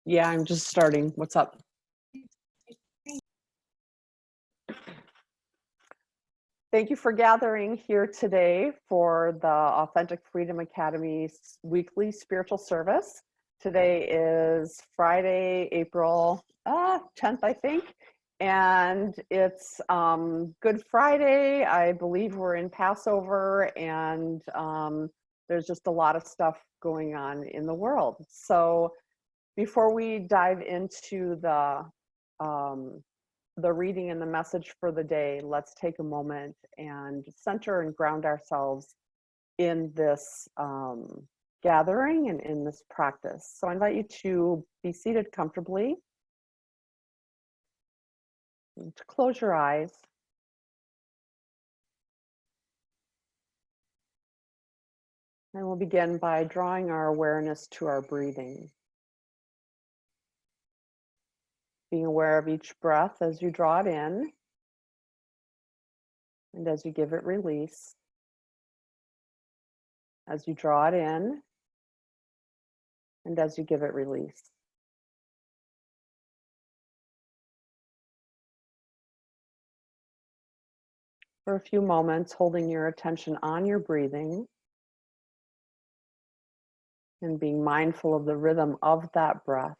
Yeah, I'm just starting. What's up? Thank you for gathering here today for the Authentic Freedom Academy's weekly spiritual service. Today is Friday, April 10th, I think, and it's Good Friday. I believe we're in Passover, and there's just a lot of stuff going on in the world. So before we dive into the reading and the message for the day, let's take a moment and center and ground ourselves in this gathering and in this practice. So I invite you to be seated comfortably, and to close your eyes. And we'll begin by drawing our awareness to our breathing. Being aware of each breath as you draw it in and as you give it release. As you draw it in and as you give it release. For a few moments, holding your attention on your breathing and being mindful of the rhythm of that breath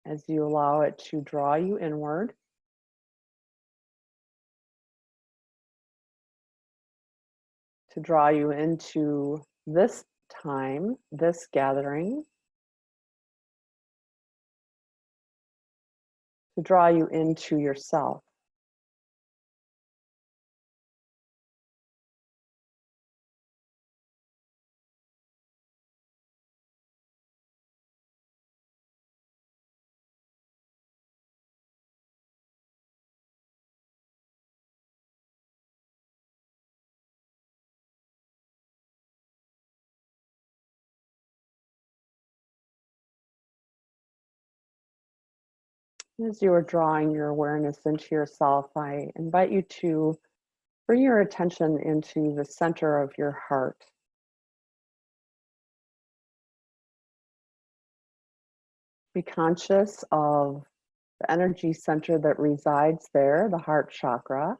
as you allow it to draw you inward. To draw you into this time, this gathering. To draw you into yourself. As you are drawing your awareness into yourself, I invite you to bring your attention into the center of your heart. Be conscious of the energy center that resides there, the heart chakra.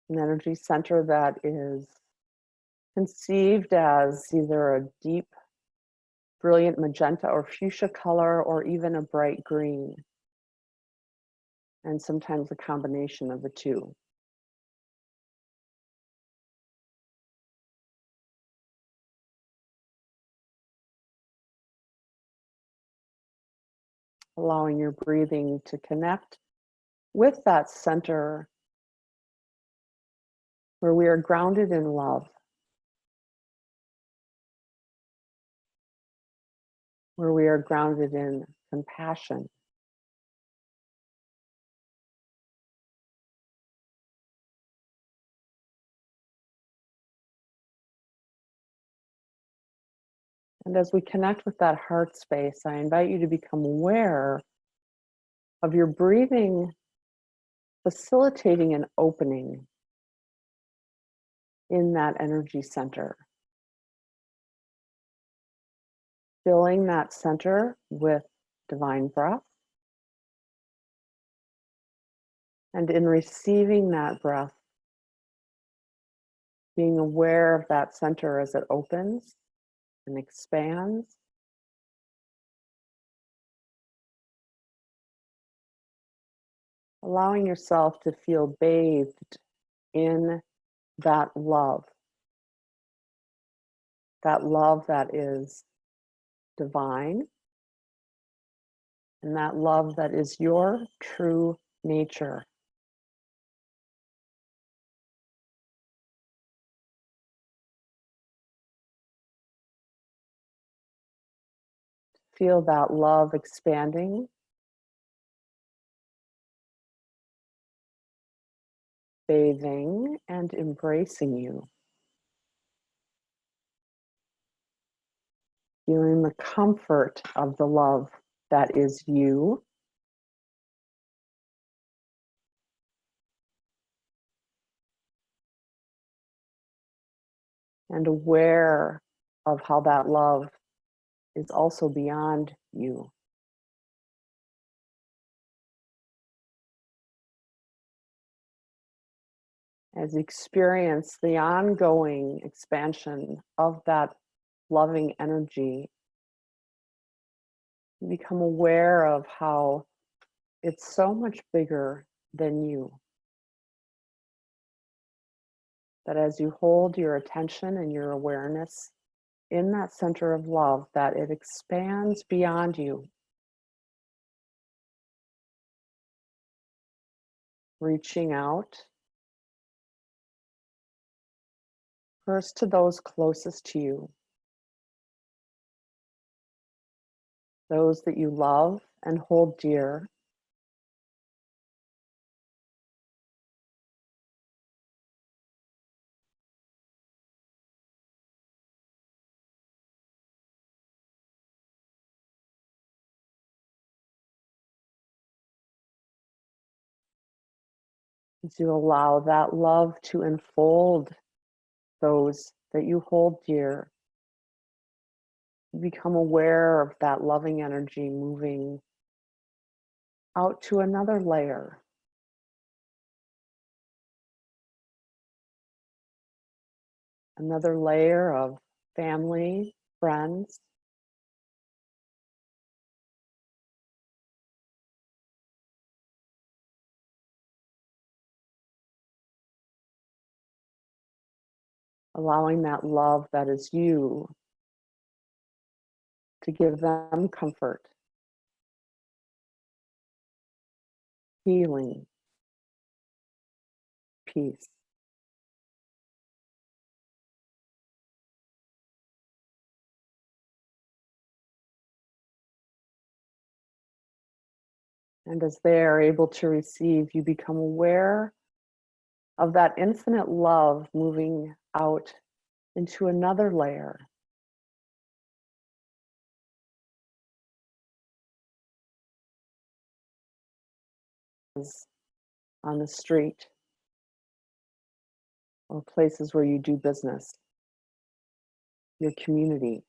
An energy center that is conceived as either a deep, brilliant magenta or fuchsia color, or even a bright green, and sometimes a combination of the two. Allowing your breathing to connect with that center where we are grounded in love, where we are grounded in compassion, and as we connect with that heart space, I invite you to become aware of your breathing facilitating an opening in that energy center. Filling that center with divine breath. And in receiving that breath, being aware of that center as it opens and expands. Allowing yourself to feel bathed in that love that is divine, and that love that is your true nature. Feel that love expanding, bathing and embracing you. Feeling the comfort of the love that is you. And aware of how that love is also beyond you. As you experience the ongoing expansion of that loving energy, you become aware of how it's so much bigger than you. That as you hold your attention and your awareness in that center of love, that it expands beyond you, reaching out first to those closest to you, those that you love and hold dear, as you allow that love to enfold those that you hold dear. You become aware of that loving energy moving out to another layer of family, friends, allowing that love that is you to give them comfort, healing, peace. And as they are able to receive, you become aware of that infinite love moving out into another layer. On the street or places where you do business, your community.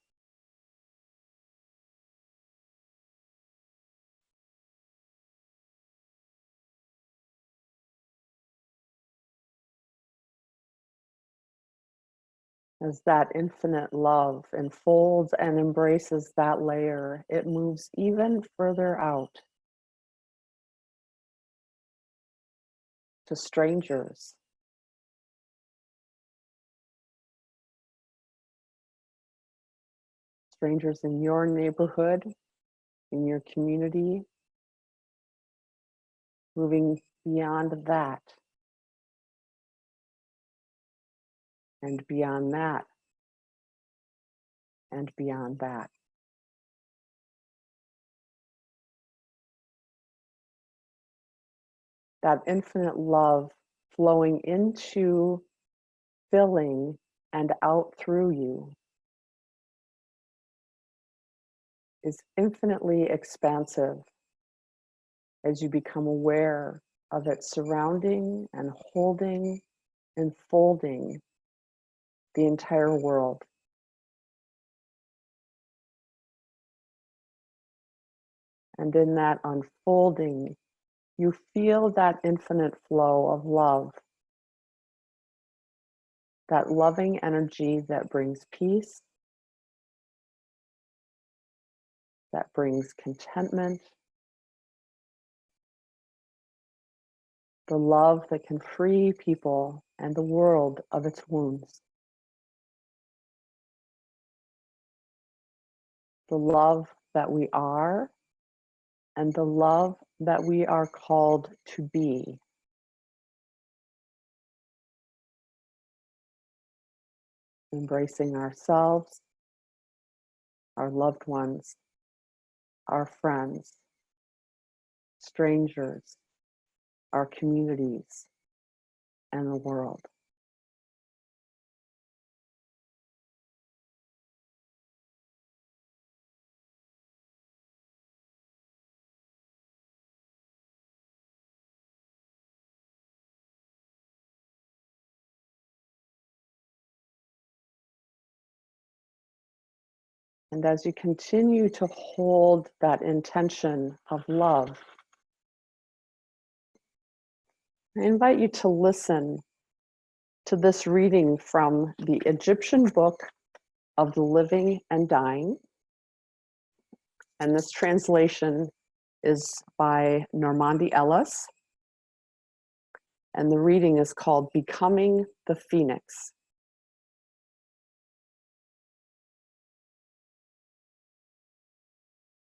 As that infinite love enfolds and embraces that layer, it moves even further out to strangers, strangers in your neighborhood, in your community, moving beyond that and beyond that and beyond that. That infinite love flowing into, filling, and out through you is infinitely expansive as you become aware of it surrounding and holding and folding the entire world. And in that unfolding, you feel that infinite flow of love, that loving energy that brings peace, that brings contentment, the love that can free people and the world of its wounds. The love that we are and the love that we are called to be. Embracing ourselves, our loved ones, our friends, strangers, our communities, and the world. And as you continue to hold that intention of love, I invite you to listen to this reading from the Egyptian Book of the Living and Dying. And this translation is by Normandy Ellis. And the reading is called Becoming the Phoenix.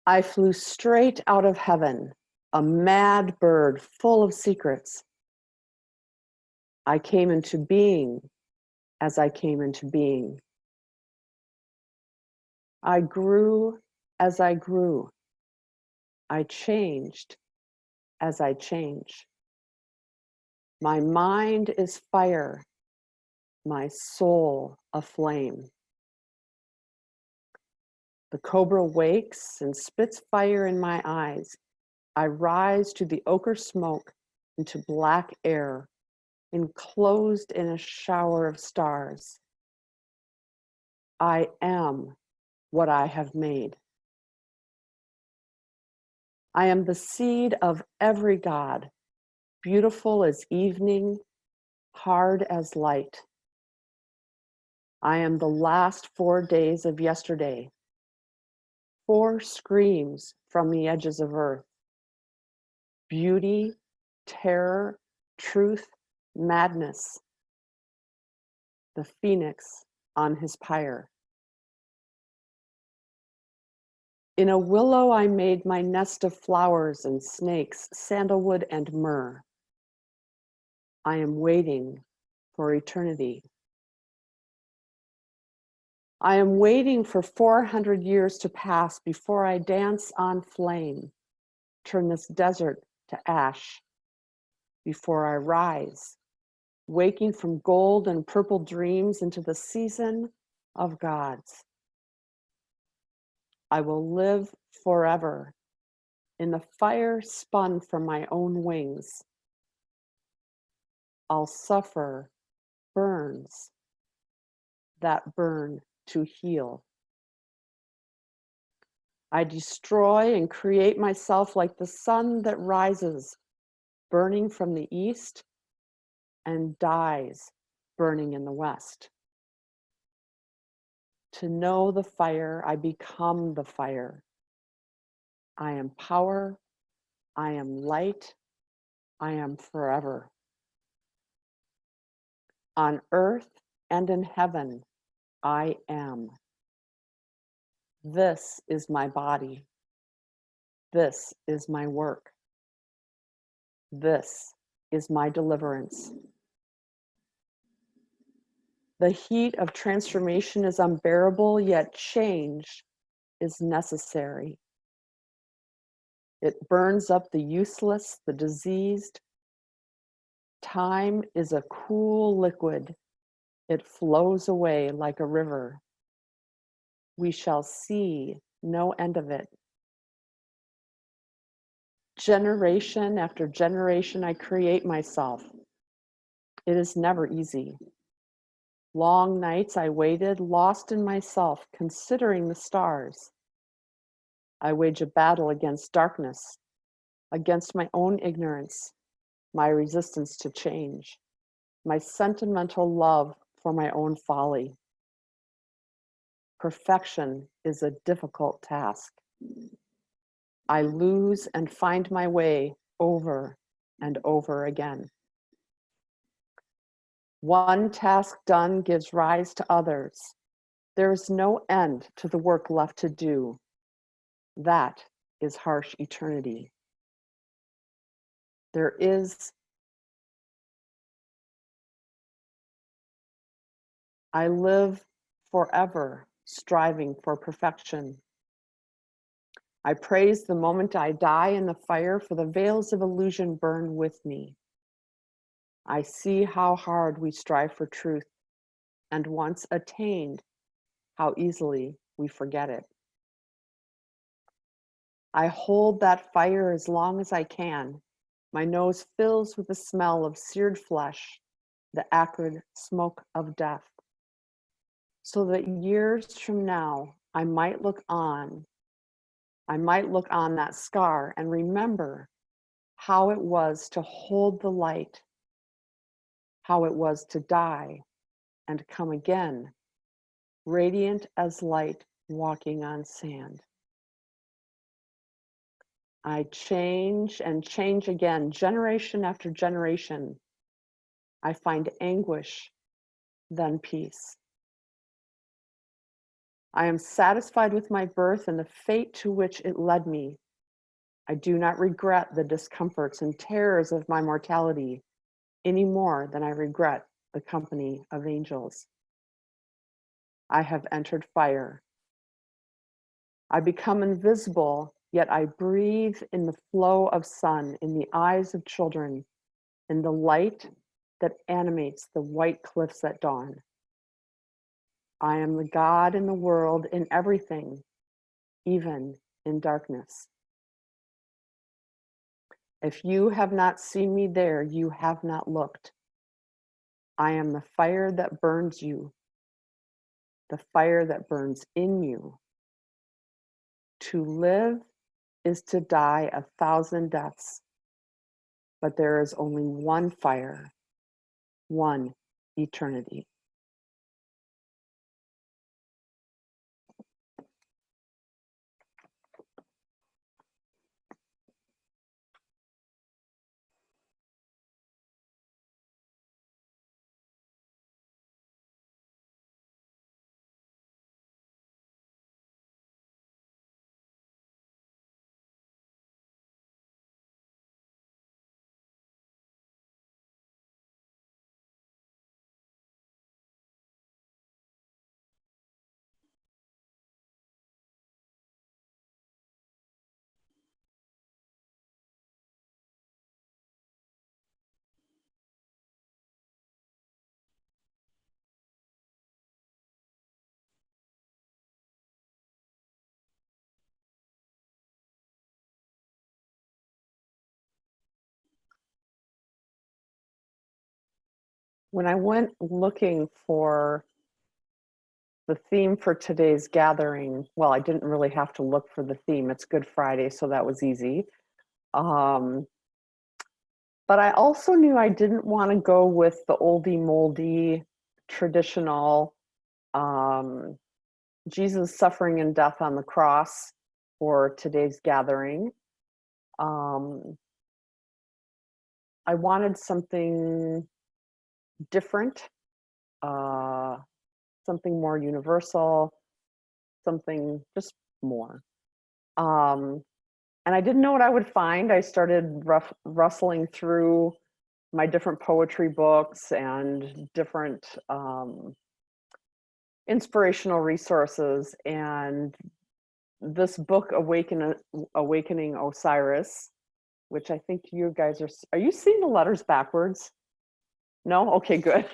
I flew straight out of heaven, a mad bird full of secrets. I came into being as I came into being. I grew as I grew. I changed as I change. My mind is fire, my soul aflame. The cobra wakes and spits fire in my eyes. I rise to the ochre smoke into black air, enclosed in a shower of stars. I am what I have made. I am the seed of every god, beautiful as evening, hard as light. I am the last 4 days of yesterday, 4 screams from the edges of earth. Beauty, terror, truth, madness. The phoenix on his pyre. In a willow I made my nest of flowers and snakes, sandalwood and myrrh. I am waiting for eternity. I am waiting for 400 years to pass before I dance on flame, turn this desert to ash, before I rise, waking from gold and purple dreams into the season of gods. I will live forever in the fire spun from my own wings. I'll suffer burns that burn to heal. I destroy and create myself like the sun that rises, burning from the east and dies, burning in the west. To know the fire, I become the fire. I am power, I am light, I am forever. On earth and in heaven, I am. This is my body. This is my work. This is my deliverance. The heat of transformation is unbearable, yet change is necessary. It burns up the useless, the diseased. Time is a cool liquid. It flows away like a river. We shall see no end of it. Generation after generation, I create myself. It is never easy. Long nights I waited, lost in myself, considering the stars. I wage a battle against darkness, against my own ignorance, my resistance to change, my sentimental love for my own folly. Perfection is a difficult task. I lose and find my way over and over again. One task done gives rise to others. There is no end to the work left to do. That is harsh eternity. I live forever striving for perfection. I praise the moment I die in the fire, for the veils of illusion burn with me. I see how hard we strive for truth, and once attained, how easily we forget it. I hold that fire as long as I can. My nose fills with the smell of seared flesh, the acrid smoke of death, so that years from now, I might look on. I might look on that scar and remember how it was to hold the light, how it was to die and come again, radiant as light walking on sand. I change and change again, generation after generation. I find anguish, then peace. I am satisfied with my birth and the fate to which it led me. I do not regret the discomforts and terrors of my mortality any more than I regret the company of angels. I have entered fire. I become invisible, yet I breathe in the flow of sun, in the eyes of children, in the light that animates the white cliffs at dawn. I am the God in the world, in everything, even in darkness. If you have not seen me there, you have not looked. I am the fire that burns you, the fire that burns in you. To live is to die 1,000 deaths, but there is only one fire, one eternity. When I went looking for the theme for today's gathering, well, I didn't really have to look for the theme. It's Good Friday, so that was easy. But I also knew I didn't want to go with the oldie moldy traditional Jesus suffering and death on the cross for today's gathering. I wanted something different, something more universal, something just more. And I didn't know what I would find. I started rustling through my different poetry books and different inspirational resources. And this book, Awakening Osiris, which I think you guys are you seeing the letters backwards? No? Okay, good.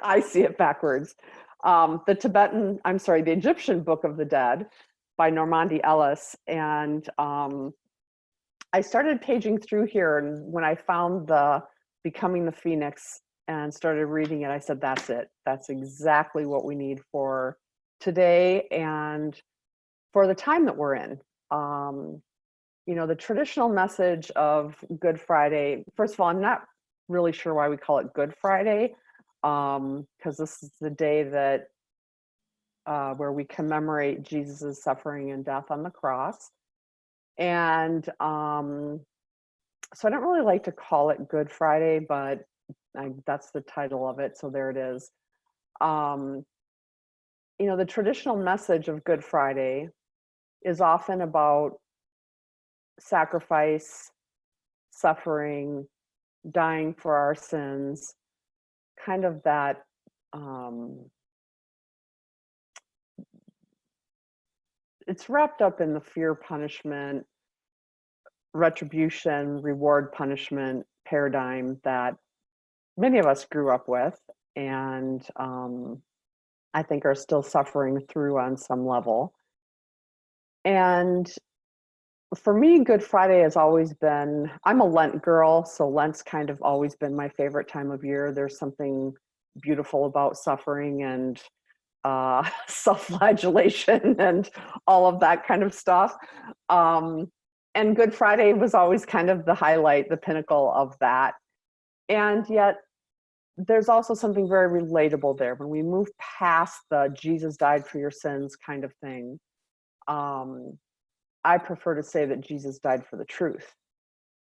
I see it backwards. The Egyptian Book of the Dead by Normandy Ellis. And I started paging through here, and when I found the Becoming the Phoenix and started reading it, I said, that's it. That's exactly what we need for today and for the time that we're in. You know, the traditional message of Good Friday, first of all, I'm not really sure why we call it Good Friday, because this is the day that where we commemorate Jesus's suffering and death on the cross. And so I don't really like to call it Good Friday, but that's the title of it, so there it is. You know, the traditional message of Good Friday is often about sacrifice, suffering, dying for our sins, kind of that it's wrapped up in the fear, punishment, retribution, reward, punishment paradigm that many of us grew up with, and I think are still suffering through on some level. And for me, Good Friday has always been, I'm a Lent girl, so Lent's kind of always been my favorite time of year. There's something beautiful about suffering and self-flagellation and all of that kind of stuff. And Good Friday was always kind of the highlight, the pinnacle of that. And yet there's also something very relatable there. When we move past the Jesus died for your sins kind of thing, I prefer to say that Jesus died for the truth,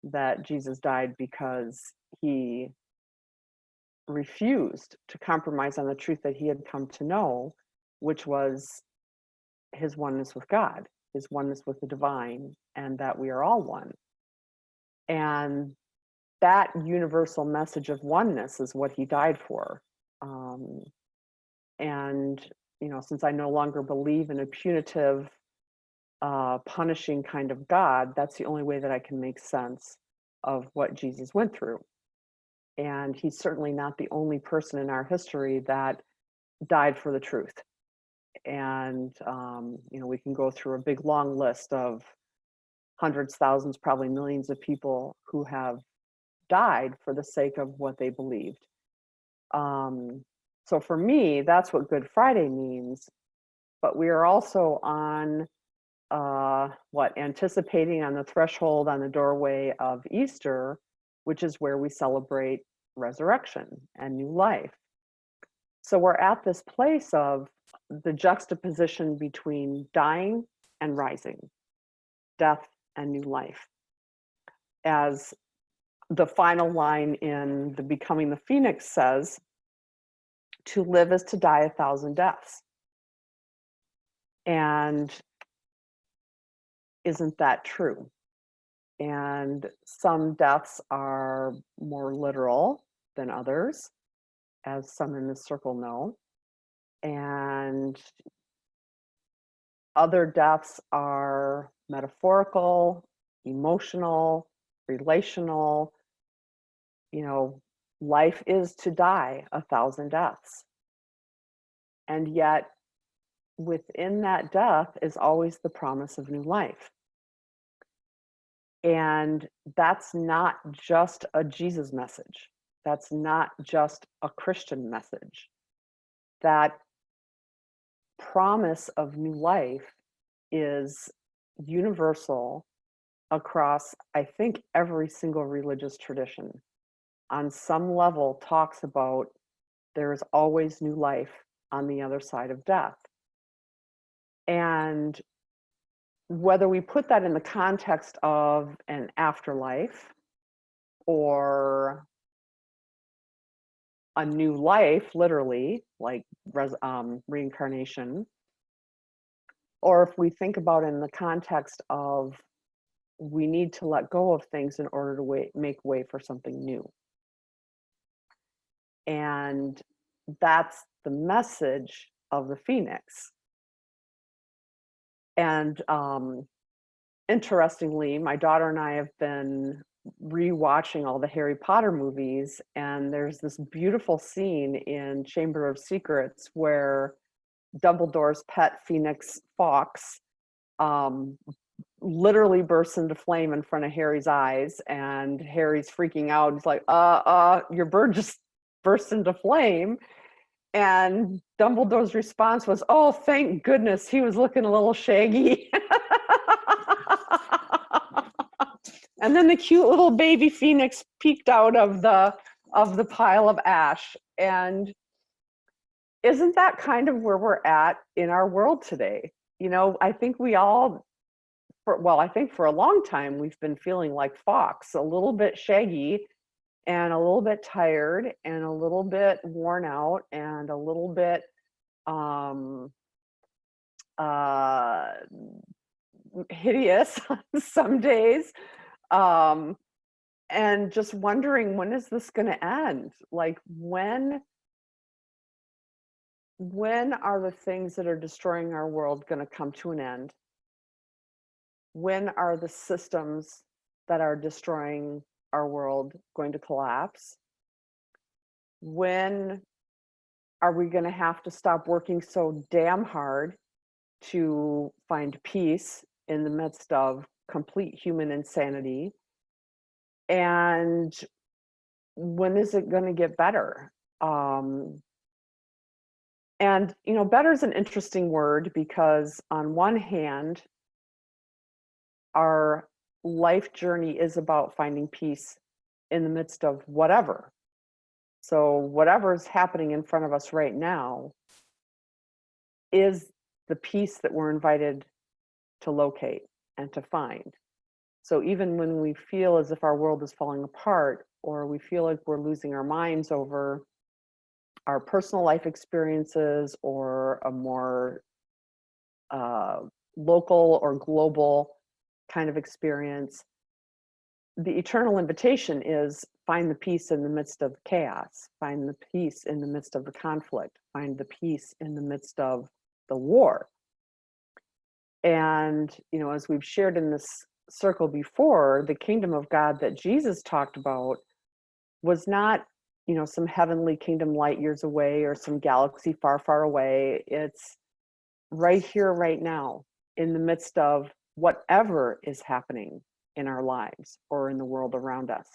that Jesus died because he refused to compromise on the truth that he had come to know, which was his oneness with God, his oneness with the divine, and that we are all one. And that universal message of oneness is what he died for. And, since I no longer believe in a punitive, punishing kind of God, that's the only way that I can make sense of what Jesus went through. And he's certainly not the only person in our history that died for the truth. And, we can go through a big long list of hundreds, thousands, probably millions of people who have died for the sake of what they believed. So for me, that's what Good Friday means. But we are also on anticipating on the threshold, on the doorway of Easter, which is where we celebrate resurrection and new life. So we're at this place of the juxtaposition between dying and rising, death and new life. As the final line in the Becoming the Phoenix says, to live is to die 1,000 deaths. And isn't that true? And some deaths are more literal than others, as some in this circle know. And other deaths are metaphorical, emotional, relational. Life is to die 1,000 deaths. And yet, within that death is always the promise of new life. And that's not just a Jesus message. That's not just a Christian message. That promise of new life is universal across, I think, every single religious tradition. On some level, talks about there is always new life on the other side of death. And whether we put that in the context of an afterlife or a new life, literally, like reincarnation, or if we think about it in the context of we need to let go of things in order to make way for something new. And that's the message of the Phoenix. And interestingly, my daughter and I have been rewatching all the Harry Potter movies, and there's this beautiful scene in Chamber of Secrets where Dumbledore's pet Phoenix Fawkes literally bursts into flame in front of Harry's eyes, and Harry's freaking out. He's like, your bird just burst into flame. And Dumbledore's response was, oh, thank goodness, he was looking a little shaggy. And then the cute little baby Phoenix peeked out of the pile of ash. And isn't that kind of where we're at in our world today? I think we all, I think for a long time, we've been feeling like Fawkes, a little bit shaggy and a little bit tired and a little bit worn out and a little bit hideous some days. And just wondering, when is this going to end? Like, when are the things that are destroying our world going to come to an end? When are the systems that are destroying our world going to collapse? When are we going to have to stop working so damn hard to find peace in the midst of complete human insanity? And when is it going to get better? And, better is an interesting word because on one hand, our life journey is about finding peace in the midst of whatever. So whatever's happening in front of us right now is the peace that we're invited to locate and to find. So even when we feel as if our world is falling apart, or we feel like we're losing our minds over our personal life experiences or a more local or global kind of experience, the eternal invitation is find the peace in the midst of chaos, find the peace in the midst of the conflict, find the peace in the midst of the war. And, as we've shared in this circle before, the kingdom of God that Jesus talked about was not, some heavenly kingdom light years away or some galaxy far, far away. It's right here, right now, in the midst of whatever is happening in our lives or in the world around us.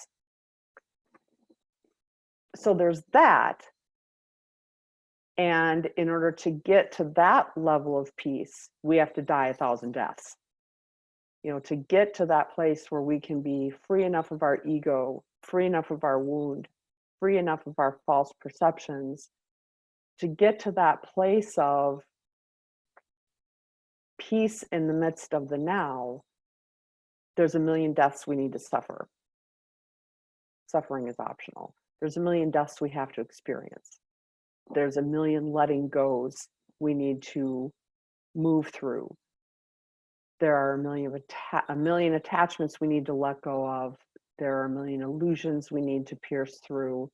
So there's that. And in order to get to that level of peace, we have to die 1,000 deaths. To get to that place where we can be free enough of our ego, free enough of our wound, free enough of our false perceptions, to get to that place of peace in the midst of the now, there's a million deaths we need to suffer. Suffering is optional. There's a million deaths we have to experience. There's a million letting goes we need to move through. There are a million attachments we need to let go of. There are a million illusions we need to pierce through.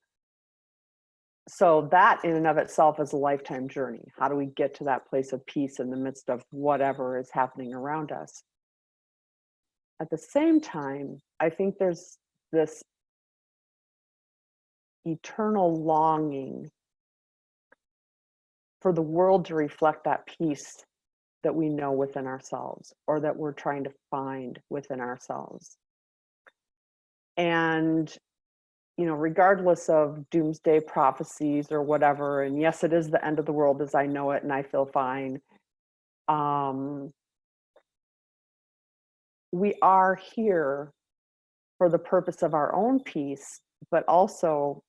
So that in and of itself is a lifetime journey. How do we get to that place of peace in the midst of whatever is happening around us? At the same time, I think there's this eternal longing for the world to reflect that peace that we know within ourselves, or that we're trying to find within ourselves. And, regardless of doomsday prophecies or whatever, and yes, it is the end of the world as I know it, and I feel fine. We are here for the purpose of our own peace, but also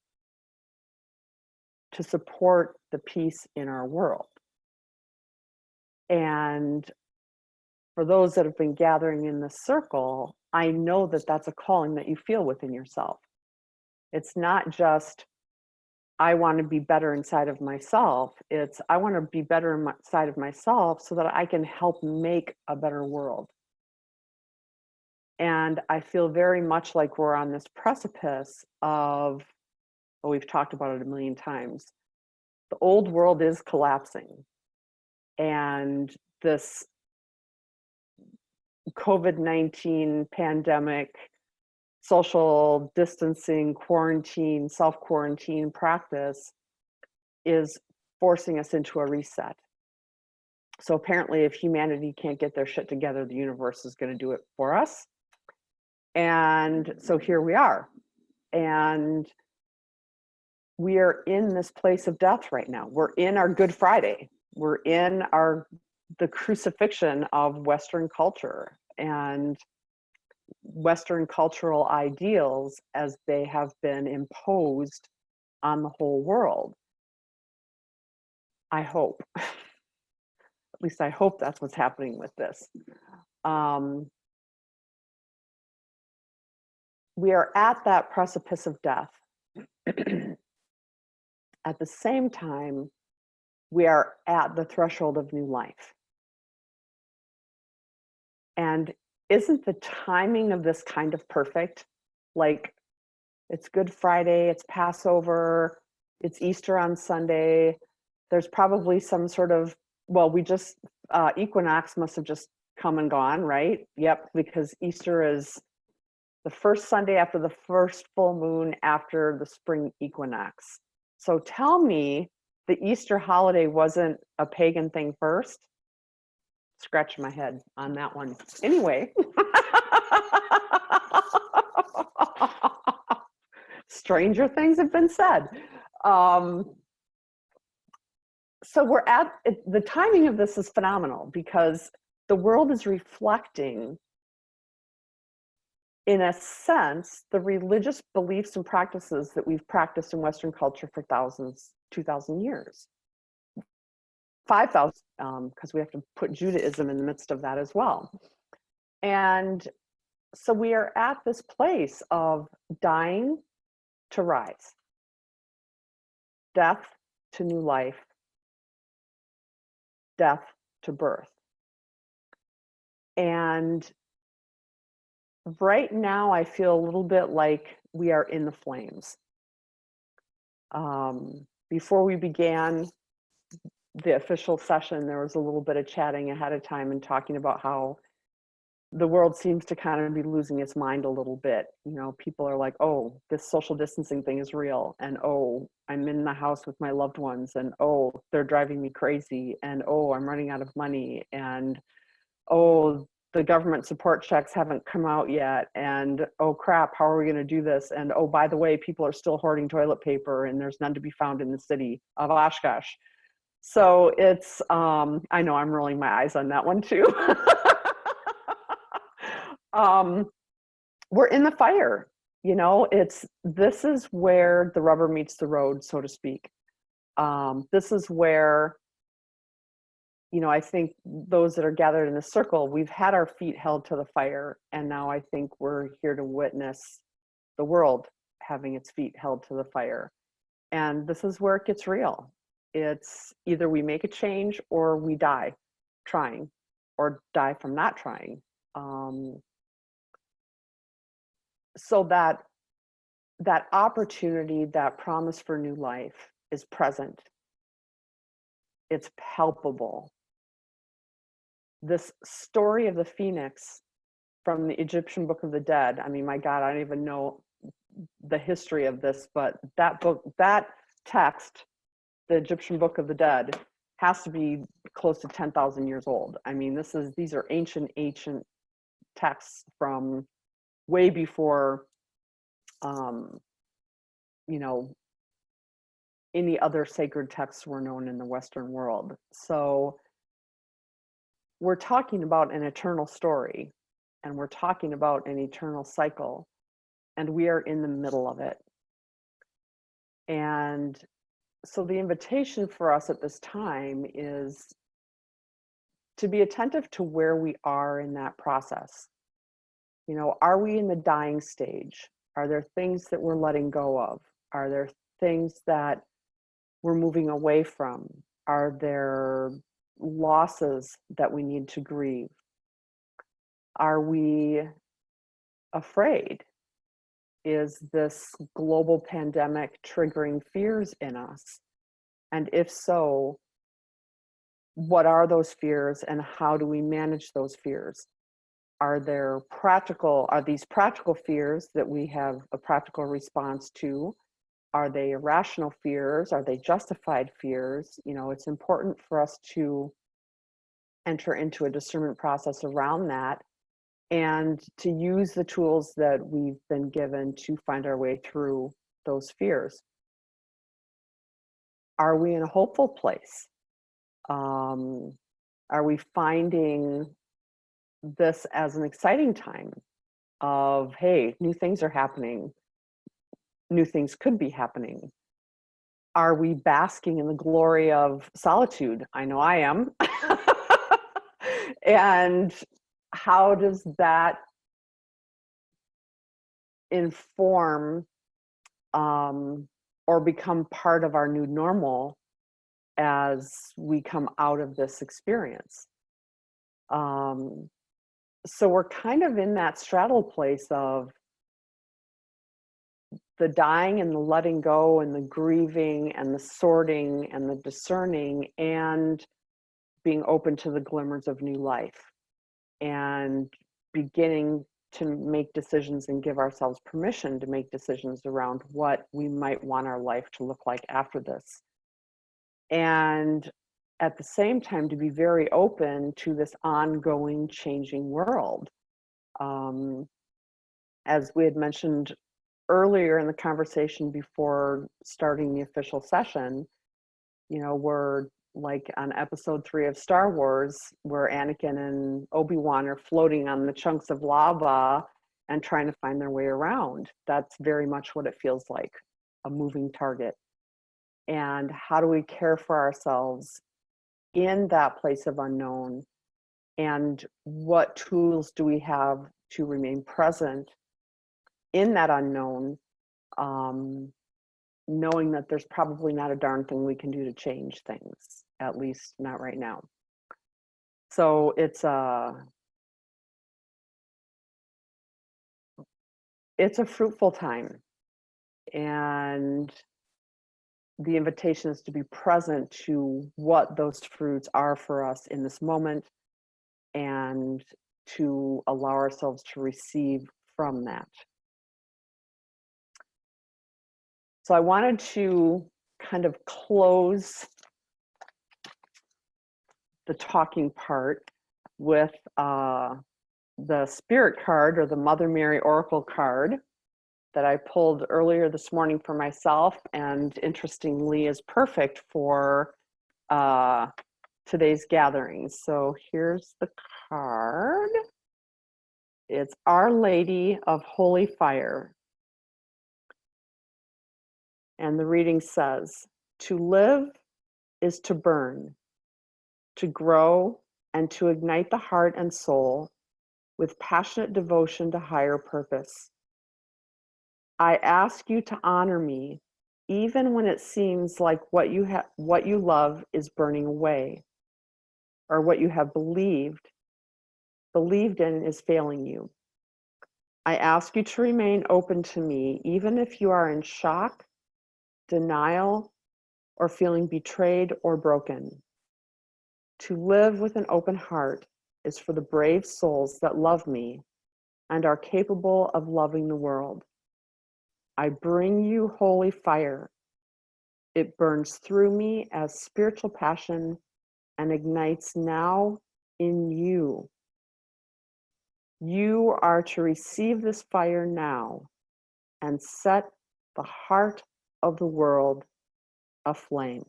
to support the peace in our world. And for those that have been gathering in this circle, I know that that's a calling that you feel within yourself. It's not just, I want to be better inside of myself. It's, I want to be better inside of myself so that I can help make a better world. And I feel very much like we're on this precipice of, well, we've talked about it a million times. The old world is collapsing. And this COVID-19 pandemic, social distancing, quarantine, self-quarantine practice is forcing us into a reset. So apparently if humanity can't get their shit together, the universe is going to do it for us. And so here we are. And we are in this place of death right now. We're in our Good Friday. We're in the crucifixion of Western culture and Western cultural ideals as they have been imposed on the whole world. I hope, at least I hope that's what's happening with this. We are at that precipice of death. At the same time, we are at the threshold of new life. And isn't the timing of this kind of perfect? Like, it's Good Friday, it's Passover, it's Easter on Sunday. There's probably some sort of, well, equinox must have just come and gone, right? Yep, because Easter is the first Sunday after the first full moon after the spring equinox. So tell me the Easter holiday wasn't a pagan thing first? Scratch my head on that one. Anyway. Stranger things have been said. So we're at the timing of this is phenomenal because the world is reflecting, in a sense, the religious beliefs and practices that we've practiced in Western culture for thousands, 2,000 years, 5,000, because we have to put Judaism in the midst of that as well. And so we are at this place of dying to rise, death to new life, death to birth. And right now, I feel a little bit like we are in the flames. Before we began the official session, there was a little bit of chatting ahead of time and talking about how the world seems to kind of be losing its mind a little bit. You know, people are like, oh, this social distancing thing is real. And oh, I'm in the house with my loved ones. And oh, they're driving me crazy. And oh, I'm running out of money. And oh, the government support checks haven't come out yet. And oh crap, how are we going to do this? And oh, by the way, people are still hoarding toilet paper and there's none to be found in the city of Oshkosh. So it's, I know I'm rolling my eyes on that one too. We're in the fire, you know, this is where the rubber meets the road, so to speak. This is where, you know, I think those that are gathered in the circle, we've had our feet held to the fire, and now I think we're here to witness the world having its feet held to the fire. And this is where it gets real. It's either we make a change or we die trying, or die from not trying. So that opportunity, that promise for new life is present. It's palpable. This story of the phoenix from the Egyptian Book of the Dead, I mean, my God, I don't even know the history of this, but that book, that text, the Egyptian Book of the Dead, has to be close to 10,000 years old. I mean, these are ancient texts from way before, you know, any other sacred texts were known in the Western world. So we're talking about an eternal story, and we're talking about an eternal cycle, and we are in the middle of it. And so the invitation for us at this time is to be attentive to where we are in that process. You know, are we in the dying stage? Are there things that we're letting go of? Are there things that we're moving away from? Are there losses that we need to grieve? Are we afraid? Is this global pandemic triggering fears in us? And if so, what are those fears and how do we manage those fears? Are these practical fears that we have a practical response to? Are they irrational fears? Are they justified fears? You know, it's important for us to enter into a discernment process around that and to use the tools that we've been given to find our way through those fears. Are we in a hopeful place? Are we finding this as an exciting time of, hey, new things are happening, new things could be happening? Are we basking in the glory of solitude? I know I am. And how does that inform or become part of our new normal as we come out of this experience? So we're kind of in that straddle place of the dying and the letting go and the grieving and the sorting and the discerning and being open to the glimmers of new life and beginning to make decisions and give ourselves permission to make decisions around what we might want our life to look like after this. And at the same time, to be very open to this ongoing changing world. As we had mentioned earlier in the conversation before starting the official session, you know, we're like on episode 3 of Star Wars, where Anakin and Obi-Wan are floating on the chunks of lava and trying to find their way around. That's very much what it feels like, a moving target. And how do we care for ourselves in that place of unknown? And what tools do we have to remain present in that unknown, knowing that there's probably not a darn thing we can do to change things, at least not right now. So it's a fruitful time, and the invitation is to be present to what those fruits are for us in this moment, and to allow ourselves to receive from that. So I wanted to kind of close the talking part with the Spirit card, or the Mother Mary Oracle card, that I pulled earlier this morning for myself, and interestingly is perfect for today's gathering. So here's the card. It's Our Lady of Holy Fire. And the reading says, to live is to burn, to grow, and to ignite the heart and soul with passionate devotion to higher purpose. I ask you to honor me, even when it seems like what you love is burning away, or what you have believed in is failing you. I ask you to remain open to me, even if you are in shock, denial, or feeling betrayed or broken. To live with an open heart is for the brave souls that love me and are capable of loving the world. I bring you holy fire. It burns through me as spiritual passion and ignites now in you. You are to receive this fire now and set the heart of the world aflame.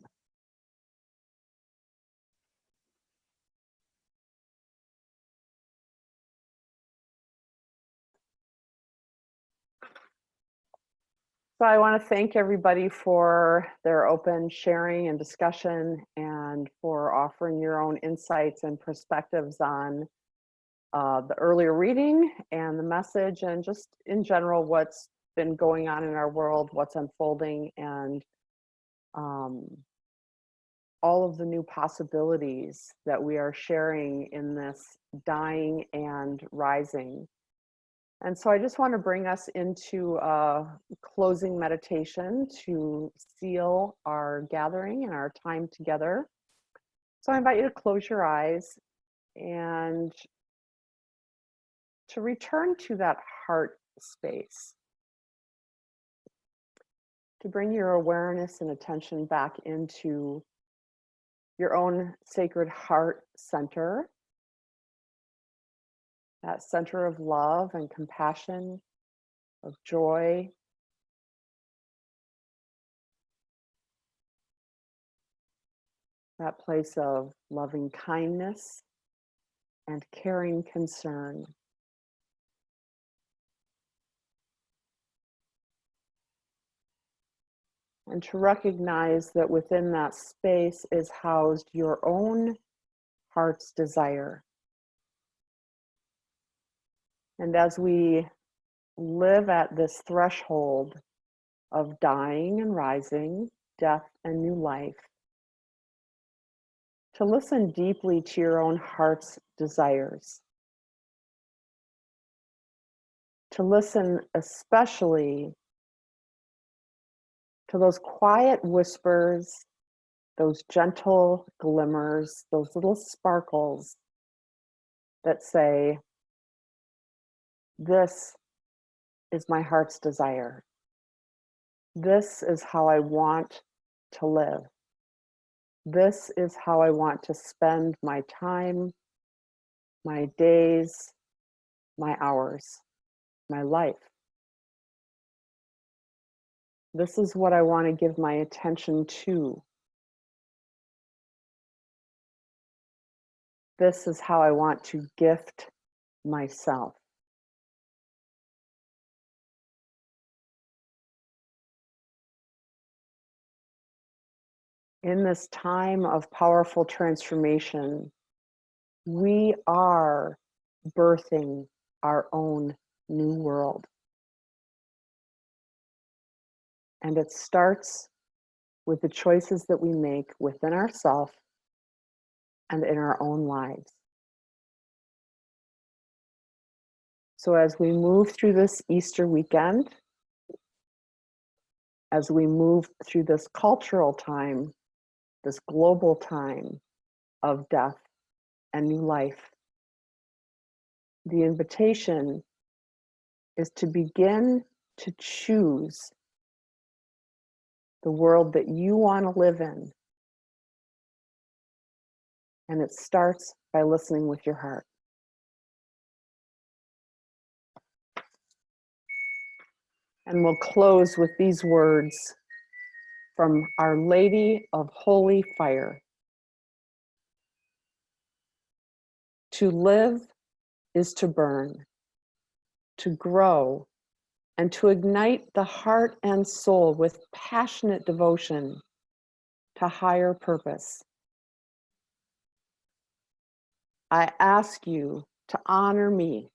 So I want to thank everybody for their open sharing and discussion, and for offering your own insights and perspectives on the earlier reading and the message, and just in general what's been going on in our world, what's unfolding, and all of the new possibilities that we are sharing in this dying and rising. And so I just want to bring us into a closing meditation to seal our gathering and our time together. So I invite you to close your eyes and to return to that heart space, to bring your awareness and attention back into your own sacred heart center, that center of love and compassion, of joy, that place of loving kindness and caring concern. And to recognize that within that space is housed your own heart's desire. And as we live at this threshold of dying and rising, death and new life, to listen deeply to your own heart's desires. To listen especially to those quiet whispers, those gentle glimmers, those little sparkles that say, this is my heart's desire. This is how I want to live. This is how I want to spend my time, my days, my hours, my life. This is what I want to give my attention to. This is how I want to gift myself. In this time of powerful transformation, we are birthing our own new world. And it starts with the choices that we make within ourselves and in our own lives. So as we move through this Easter weekend, as we move through this cultural time, this global time of death and new life, the invitation is to begin to choose the world that you want to live in. And it starts by listening with your heart. And we'll close with these words from Our Lady of Holy Fire. To live is to burn, to grow, and to ignite the heart and soul with passionate devotion to higher purpose. I ask you to honor me,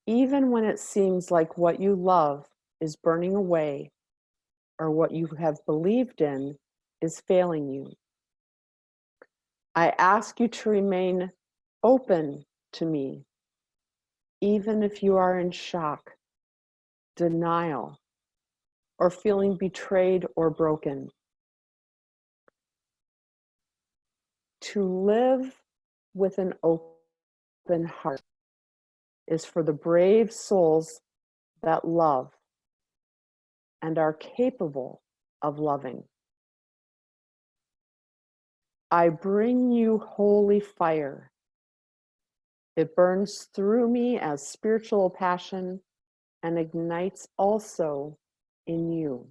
even when it seems like what you love is burning away or what you have believed in is failing you. I ask you to remain open to me, even if you are in shock, denial, or feeling betrayed or broken. To live with an open heart is for the brave souls that love and are capable of loving. I bring you holy fire. It burns through me as spiritual passion and ignites also in you.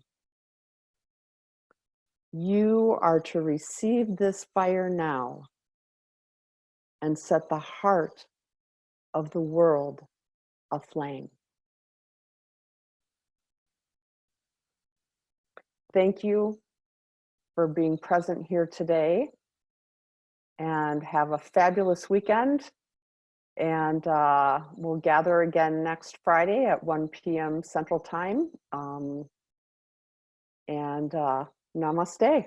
You are to receive this fire now and set the heart of the world aflame. Thank you for being present here today, and have a fabulous weekend. And we'll gather again next Friday at 1 p.m. Central Time. And namaste.